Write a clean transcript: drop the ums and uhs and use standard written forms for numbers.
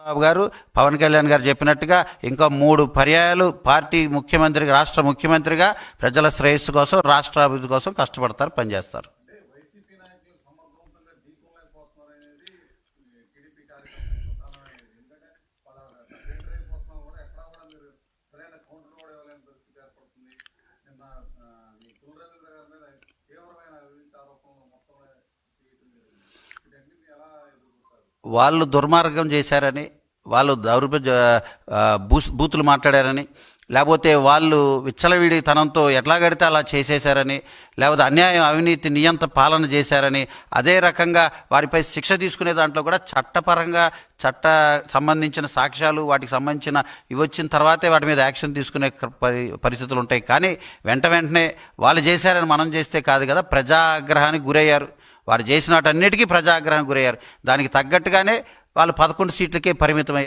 చంద్రబాబు గారు, పవన్ కళ్యాణ్ గారు చెప్పినట్టుగా ఇంకా 3 పర్యాయాలు పార్టీ ముఖ్యమంత్రిగా, రాష్ట్ర ముఖ్యమంత్రిగా ప్రజల శ్రేయస్సు కోసం, రాష్ట్ర అభివృద్ధి కోసం కష్టపడతారు, పనిచేస్తారు. వైసీపీ నాయకులు సమర్థవంతంగా ఢీకొనలేకపోతున్నారనేది టీడీపీ కార్యకర్తల ప్రధానమైనది. ఎందుకంటే వాళ్ళ సరెండర్ అయిపోతున్నా కూడా ఎక్కడా కూడా మీరు సరైన కౌంటర్ కూడా ఇవ్వలేని పరిస్థితి ఏర్పడుతుంది. నిన్న ఈ కులరవీంద్ర గారి మీద తీవ్రమైన అవినీతి ఆరోపణలు మొత్తం చేయటం జరిగింది. వీటన్నిటిని ఎలా ఎదుర్కొంటారు? వాళ్ళు దుర్మార్గం చేశారని, వాళ్ళు బూతులు మాట్లాడారని, లేకపోతే వాళ్ళు విచ్చలవిడితనంతో ఎట్లా గడితే అలా చేసేశారని, లేకపోతే అన్యాయం, అవినీతి, నియంత పాలన చేశారని, అదే రకంగా వారిపై శిక్ష తీసుకునే దాంట్లో కూడా చట్టపరంగా సంబంధించిన సాక్ష్యాలు, వాటికి సంబంధించిన ఇవి వచ్చిన తర్వాతే వాటి మీద యాక్షన్ తీసుకునే పరిస్థితులు ఉంటాయి. కానీ వెంటనే వాళ్ళు చేశారని మనం చేస్తే కాదు కదా. ప్రజాగ్రహానికి గురయ్యారు. వారు చేసినటన్నిటికీ ప్రజాగ్రహానికి గురయ్యారు. దానికి తగ్గట్టుగానే వాళ్ళు 11 సీట్లకే పరిమితమయ్యారు.